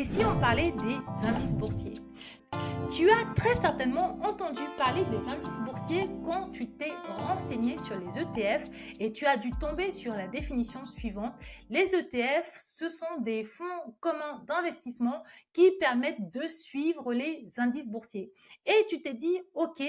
Et si on parlait des indices boursiers? Tu as très certainement entendu parler des indices boursiers quand tu t'es renseigné sur les ETF et tu as dû tomber sur la définition suivante. Les ETF, ce sont des fonds communs d'investissement qui permettent de suivre les indices boursiers. Et tu t'es dit, ok,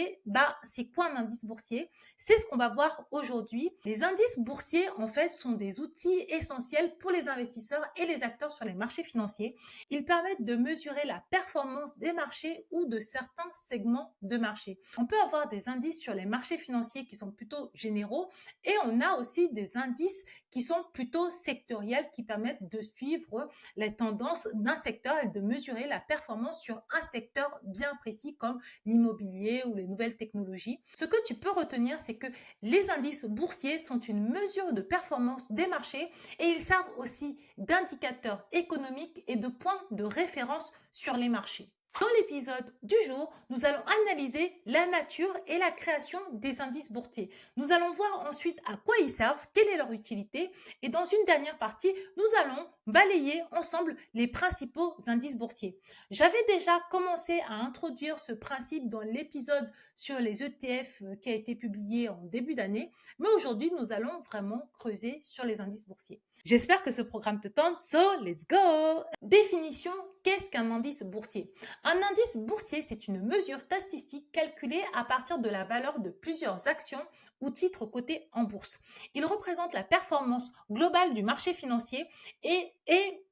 c'est quoi un indice boursier? C'est ce qu'on va voir aujourd'hui. Les indices boursiers, en fait, sont des outils essentiels pour les investisseurs et les acteurs sur les marchés financiers. Ils permettent de mesurer la performance des marchés ou de certains segments de marché. On peut avoir des indices sur les marchés financiers qui sont plutôt généraux et on a aussi des indices qui sont plutôt sectoriels qui permettent de suivre les tendances d'un secteur et de mesurer la performance sur un secteur bien précis comme l'immobilier ou les nouvelles technologies. Ce que tu peux retenir, c'est que les indices boursiers sont une mesure de performance des marchés et ils servent aussi d'indicateurs économiques et de points de référence sur les marchés. Dans l'épisode du jour, nous allons analyser la nature et la création des indices boursiers. Nous allons voir ensuite à quoi ils servent, quelle est leur utilité et dans une dernière partie, nous allons balayer ensemble les principaux indices boursiers. J'avais déjà commencé à introduire ce principe dans l'épisode sur les ETF qui a été publié en début d'année, mais aujourd'hui, nous allons vraiment creuser sur les indices boursiers. J'espère que ce programme te tente, so let's go! Définition, qu'est-ce qu'un indice boursier? Un indice boursier, c'est une mesure statistique calculée à partir de la valeur de plusieurs actions ou titres cotés en bourse. Il représente la performance globale du marché financier et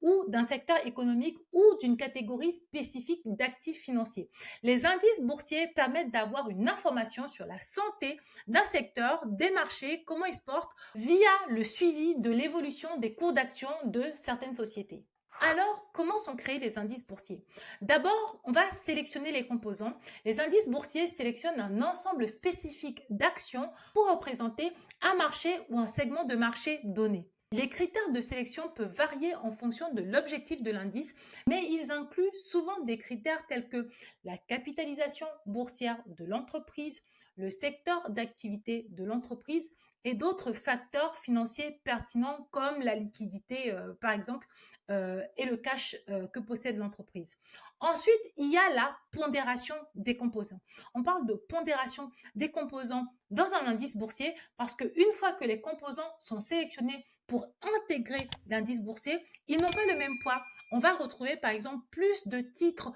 ou d'un secteur économique ou d'une catégorie spécifique d'actifs financiers. Les indices boursiers permettent d'avoir une information sur la santé d'un secteur, des marchés, comment ils se portent, via le suivi de l'évolution des cours d'action de certaines sociétés. Alors, comment sont créés les indices boursiers? D'abord, on va sélectionner les composants. Les indices boursiers sélectionnent un ensemble spécifique d'actions pour représenter un marché ou un segment de marché donné. Les critères de sélection peuvent varier en fonction de l'objectif de l'indice, mais ils incluent souvent des critères tels que la capitalisation boursière de l'entreprise, le secteur d'activité de l'entreprise et d'autres facteurs financiers pertinents comme la liquidité, par exemple, et le cash que possède l'entreprise. Ensuite, il y a la pondération des composants. On parle de pondération des composants dans un indice boursier parce qu'une fois que les composants sont sélectionnés pour intégrer l'indice boursier, ils n'ont pas le même poids. On va retrouver par exemple plus de titres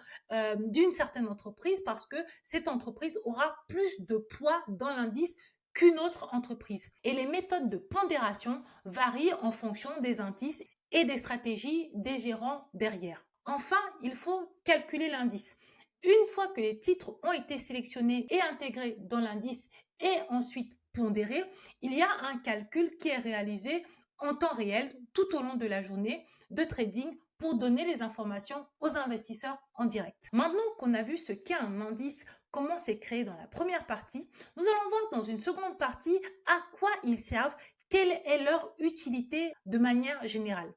d'une certaine entreprise parce que cette entreprise aura plus de poids dans l'indice qu'une autre entreprise. Et les méthodes de pondération varient en fonction des indices et des stratégies des gérants derrière. Enfin, il faut calculer l'indice. Une fois que les titres ont été sélectionnés et intégrés dans l'indice et ensuite pondérés, il y a un calcul qui est réalisé en temps réel tout au long de la journée de trading pour donner les informations aux investisseurs en direct. Maintenant qu'on a vu ce qu'est un indice, comment c'est créé dans la première partie, nous allons voir dans une seconde partie à quoi ils servent, quelle est leur utilité de manière générale.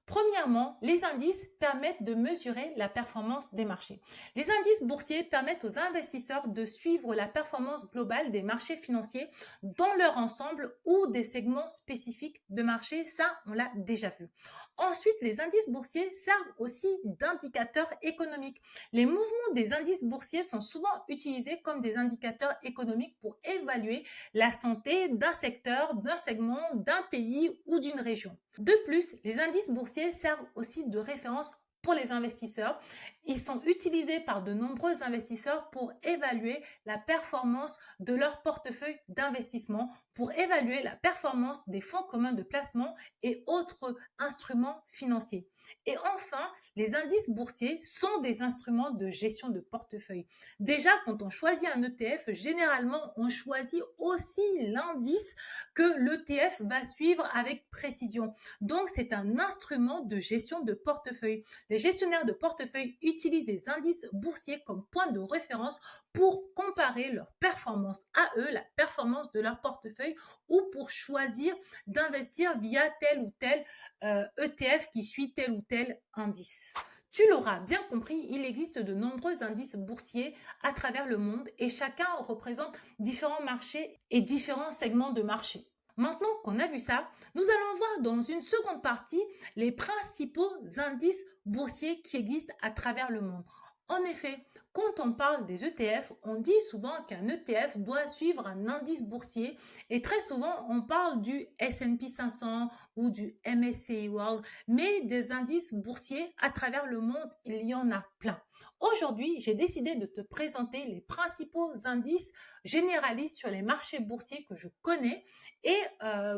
Premièrement, les indices permettent de mesurer la performance des marchés. Les indices boursiers permettent aux investisseurs de suivre la performance globale des marchés financiers dans leur ensemble ou des segments spécifiques de marché. Ça, on l'a déjà vu. Ensuite, les indices boursiers servent aussi d'indicateurs économiques. Les mouvements des indices boursiers sont souvent utilisés comme des indicateurs économiques pour évaluer la santé d'un secteur, d'un segment, d'un pays ou d'une région. De plus, les indices boursiers servent aussi de référence pour les investisseurs. Ils sont utilisés par de nombreux investisseurs pour évaluer la performance de leur portefeuille d'investissement, pour évaluer la performance des fonds communs de placement et autres instruments financiers. Et enfin, les indices boursiers sont des instruments de gestion de portefeuille. Déjà, quand on choisit un ETF, généralement, on choisit aussi l'indice que l'ETF va suivre avec précision. Donc, c'est un instrument de gestion de portefeuille. Les gestionnaires de portefeuille utilisent des indices boursiers comme point de référence pour comparer leur performance à eux, la performance de leur portefeuille, ou pour choisir d'investir via tel ou tel ETF qui suit tel ou tel indice. Tu l'auras bien compris, il existe de nombreux indices boursiers à travers le monde et chacun représente différents marchés et différents segments de marché. Maintenant qu'on a vu ça, nous allons voir dans une seconde partie les principaux indices boursiers qui existent à travers le monde. En effet, quand on parle des ETF, on dit souvent qu'un ETF doit suivre un indice boursier et très souvent on parle du S&P 500 ou du MSCI World, mais des indices boursiers à travers le monde, il y en a plein. Aujourd'hui, j'ai décidé de te présenter les principaux indices généralistes sur les marchés boursiers que je connais et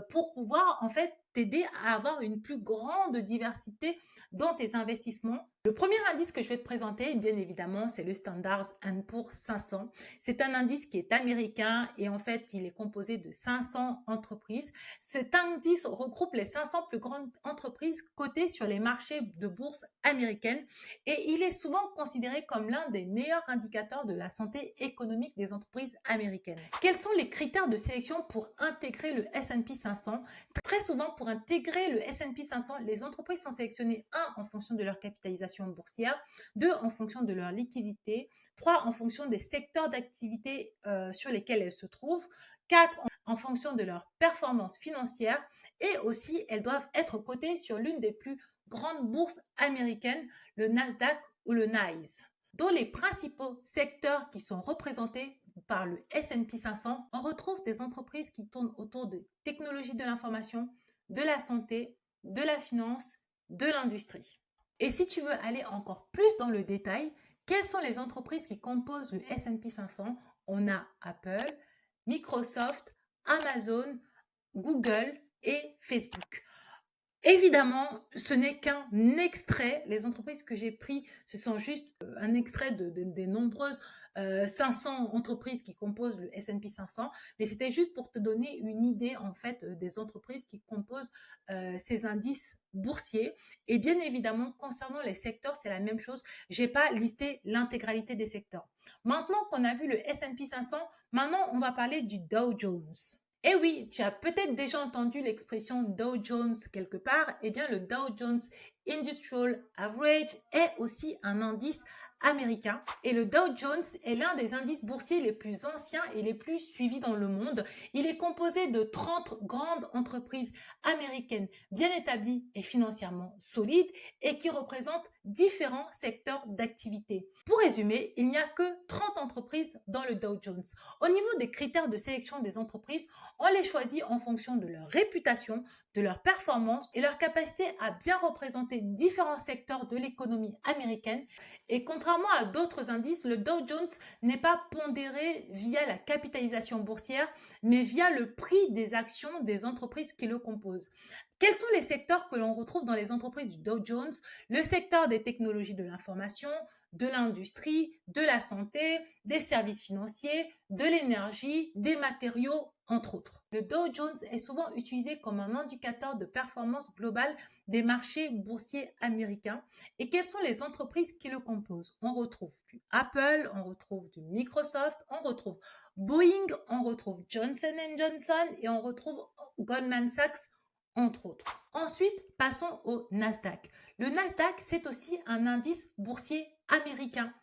pour pouvoir en fait t'aider à avoir une plus grande diversité dans tes investissements. Le premier indice que je vais te présenter, bien évidemment, c'est le Standard & Poor's 500. C'est un indice qui est américain et en fait, il est composé de 500 entreprises. Cet indice regroupe les 500 plus grandes entreprises cotées sur les marchés de bourse américaines et il est souvent considéré comme l'un des meilleurs indicateurs de la santé économique des entreprises américaines. Quels sont les critères de sélection pour intégrer le S&P 500? Très souvent, pour intégrer le S&P 500, les entreprises sont sélectionnées 1 en fonction de leur capitalisation boursière, 2 en fonction de leur liquidité, 3 en fonction des secteurs d'activité sur lesquels elles se trouvent, 4 en fonction de leur performance financière et aussi elles doivent être cotées sur l'une des plus grandes bourses américaines, le Nasdaq ou le NYSE. Dans les principaux secteurs qui sont représentés par le S&P 500, on retrouve des entreprises qui tournent autour de technologies de l'information, de la santé, de la finance, de l'industrie. Et si tu veux aller encore plus dans le détail, quelles sont les entreprises qui composent le S&P 500? On a Apple, Microsoft, Amazon, Google et Facebook. Évidemment, ce n'est qu'un extrait. Les entreprises que j'ai pris, ce sont juste un extrait des nombreuses 500 entreprises qui composent le S&P 500. Mais c'était juste pour te donner une idée en fait des entreprises qui composent ces indices boursiers. Et bien évidemment, concernant les secteurs, c'est la même chose. J'ai pas listé l'intégralité des secteurs. Maintenant qu'on a vu le S&P 500, maintenant on va parler du Dow Jones. Eh oui, tu as peut-être déjà entendu l'expression Dow Jones quelque part. Eh bien, le Dow Jones Industrial Average est aussi un indice américain. Et le Dow Jones est l'un des indices boursiers les plus anciens et les plus suivis dans le monde. Il est composé de 30 grandes entreprises américaines bien établies et financièrement solides et qui représentent différents secteurs d'activité. Pour résumer, il n'y a que 30 entreprises dans le Dow Jones. Au niveau des critères de sélection des entreprises, on les choisit en fonction de leur réputation, de leur performance et leur capacité à bien représenter différents secteurs de l'économie américaine. Et contrairement à d'autres indices, le Dow Jones n'est pas pondéré via la capitalisation boursière, mais via le prix des actions des entreprises qui le composent. Quels sont les secteurs que l'on retrouve dans les entreprises du Dow Jones? Le secteur des technologies de l'information, de l'industrie, de la santé, des services financiers, de l'énergie, des matériaux, entre autres. Le Dow Jones est souvent utilisé comme un indicateur de performance globale des marchés boursiers américains. Et quelles sont les entreprises qui le composent? On retrouve du Apple, on retrouve du Microsoft, on retrouve Boeing, on retrouve Johnson Johnson et on retrouve Goldman Sachs, entre autres. Ensuite, passons au Nasdaq. Le Nasdaq, c'est aussi un indice boursier américain.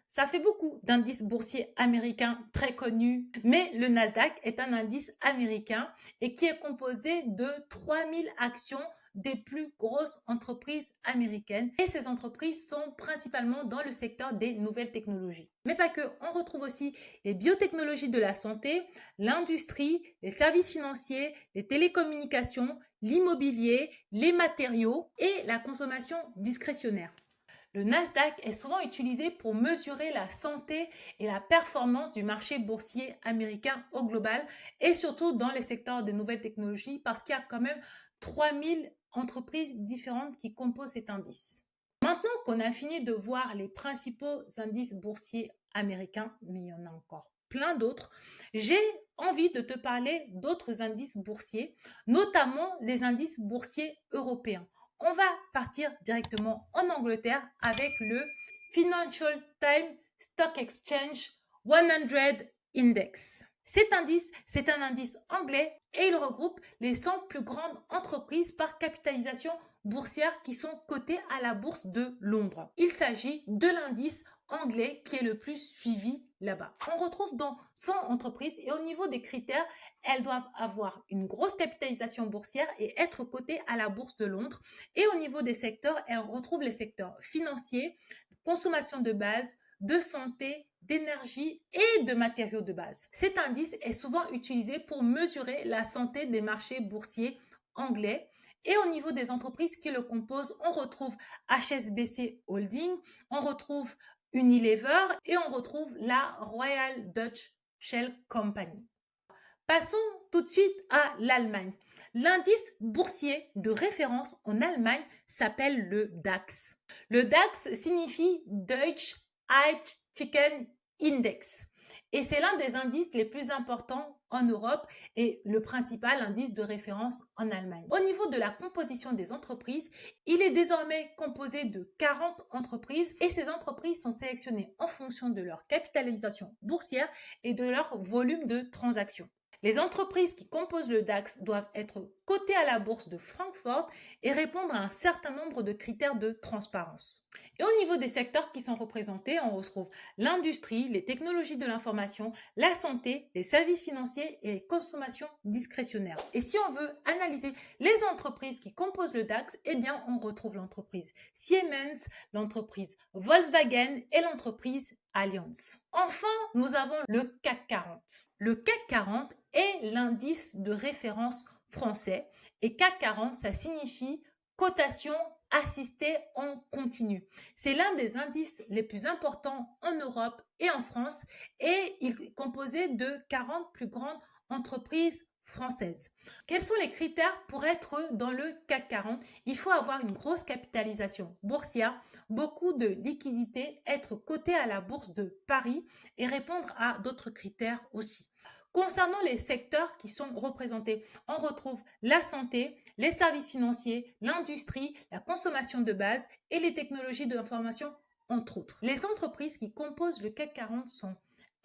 Ça fait beaucoup d'indices boursiers américains très connus, mais le Nasdaq est un indice américain et qui est composé de 3000 actions des plus grosses entreprises américaines. Et ces entreprises sont principalement dans le secteur des nouvelles technologies. Mais pas que, on retrouve aussi les biotechnologies de la santé, l'industrie, les services financiers, les télécommunications, l'immobilier, les matériaux et la consommation discrétionnaire. Le Nasdaq est souvent utilisé pour mesurer la santé et la performance du marché boursier américain au global et surtout dans les secteurs des nouvelles technologies parce qu'il y a quand même 3000 entreprises différentes qui composent cet indice. Maintenant qu'on a fini de voir les principaux indices boursiers américains, mais il y en a encore plein d'autres, j'ai envie de te parler d'autres indices boursiers, notamment les indices boursiers européens. On va partir directement en Angleterre avec le Financial Times Stock Exchange 100 Index. Cet indice, c'est un indice anglais et il regroupe les 100 plus grandes entreprises par capitalisation boursière qui sont cotées à la bourse de Londres. Il s'agit de l'indice anglais qui est le plus suivi là-bas. On retrouve dans 100 entreprises et au niveau des critères, elles doivent avoir une grosse capitalisation boursière et être cotées à la bourse de Londres. Et au niveau des secteurs, elles retrouvent les secteurs financiers, consommation de base, de santé, d'énergie et de matériaux de base. Cet indice est souvent utilisé pour mesurer la santé des marchés boursiers anglais. Et au niveau des entreprises qui le composent, on retrouve HSBC Holding, on retrouve Unilever et on retrouve la Royal Dutch Shell Company. Passons tout de suite à l'Allemagne. L'indice boursier de référence en Allemagne s'appelle le DAX. Le DAX signifie Deutsche Chicken Index et c'est l'un des indices les plus importants en Europe et le principal indice de référence en Allemagne. Au niveau de la composition des entreprises, il est désormais composé de 40 entreprises et ces entreprises sont sélectionnées en fonction de leur capitalisation boursière et de leur volume de transactions. Les entreprises qui composent le DAX doivent être cotées à la bourse de Francfort et répondre à un certain nombre de critères de transparence. Et au niveau des secteurs qui sont représentés, on retrouve l'industrie, les technologies de l'information, la santé, les services financiers et les consommations discrétionnaires. Et si on veut analyser les entreprises qui composent le DAX, eh bien, on retrouve l'entreprise Siemens, l'entreprise Volkswagen et l'entreprise Allianz. Enfin, nous avons le CAC 40. Le CAC 40 est l'indice de référence français et CAC 40, ça signifie cotation assistée en continu. C'est l'un des indices les plus importants en Europe et en France et il est composé de 40 plus grandes entreprises françaises. Quels sont les critères pour être dans le CAC 40? Il faut avoir une grosse capitalisation boursière, beaucoup de liquidités, être coté à la bourse de Paris et répondre à d'autres critères aussi. Concernant les secteurs qui sont représentés, on retrouve la santé, les services financiers, l'industrie, la consommation de base et les technologies de l'information, entre autres. Les entreprises qui composent le CAC 40 sont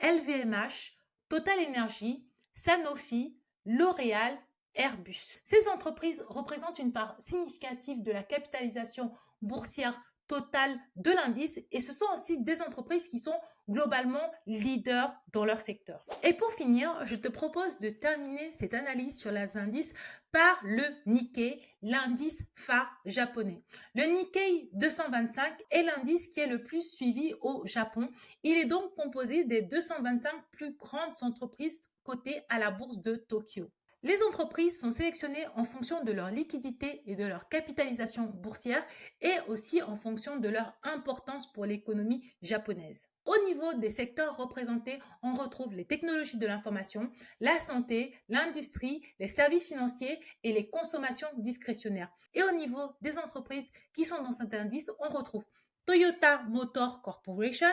LVMH, Total Energy, Sanofi, L'Oréal, Airbus. Ces entreprises représentent une part significative de la capitalisation boursière totale de l'indice et ce sont aussi des entreprises qui sont globalement leaders dans leur secteur. Et pour finir, je te propose de terminer cette analyse sur les indices par le Nikkei, l'indice phare japonais. Le Nikkei 225 est l'indice qui est le plus suivi au Japon. Il est donc composé des 225 plus grandes entreprises cotées à la bourse de Tokyo. Les entreprises sont sélectionnées en fonction de leur liquidité et de leur capitalisation boursière et aussi en fonction de leur importance pour l'économie japonaise. Au niveau des secteurs représentés, on retrouve les technologies de l'information, la santé, l'industrie, les services financiers et les consommations discrétionnaires. Et au niveau des entreprises qui sont dans cet indice, on retrouve Toyota Motor Corporation,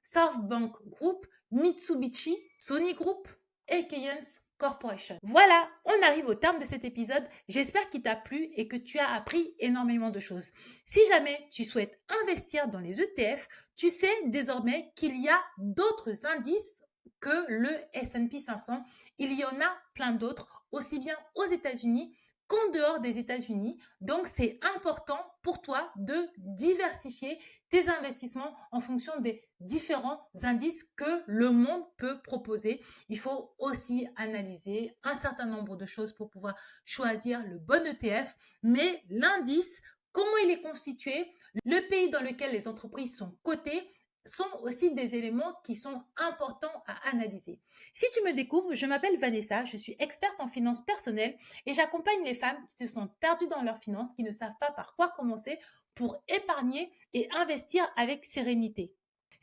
SoftBank Group, Mitsubishi, Sony Group et Keyence Corporation. Voilà, on arrive au terme de cet épisode. J'espère qu'il t'a plu et que tu as appris énormément de choses. Si jamais tu souhaites investir dans les ETF, tu sais désormais qu'il y a d'autres indices que le S&P 500. Il y en a plein d'autres, aussi bien aux États-Unis qu'en dehors des États-Unis. Donc, c'est important pour toi de diversifier tes investissements en fonction des différents indices que le monde peut proposer. Il faut aussi analyser un certain nombre de choses pour pouvoir choisir le bon ETF. Mais l'indice, comment il est constitué, le pays dans lequel les entreprises sont cotées, sont aussi des éléments qui sont importants à analyser. Si tu me découvres, je m'appelle Vanessa, je suis experte en finances personnelles et j'accompagne les femmes qui se sont perdues dans leurs finances, qui ne savent pas par quoi commencer pour épargner et investir avec sérénité.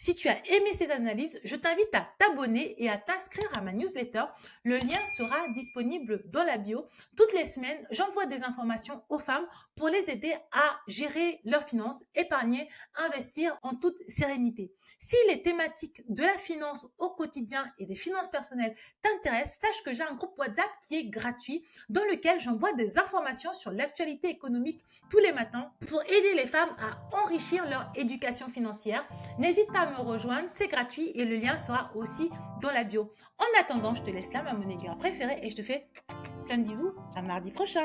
Si tu as aimé cette analyse, je t'invite à t'abonner et à t'inscrire à ma newsletter. Le lien sera disponible dans la bio. Toutes les semaines, j'envoie des informations aux femmes pour les aider à gérer leurs finances, épargner, investir en toute sérénité. Si les thématiques de la finance au quotidien et des finances personnelles t'intéressent, sache que j'ai un groupe WhatsApp qui est gratuit dans lequel j'envoie des informations sur l'actualité économique tous les matins pour aider les femmes à enrichir leur éducation financière. N'hésite pas à me rejoindre, c'est gratuit et le lien sera aussi dans la bio. En attendant, je te laisse là ma monnaie préférée et je te fais plein de bisous. À mardi prochain.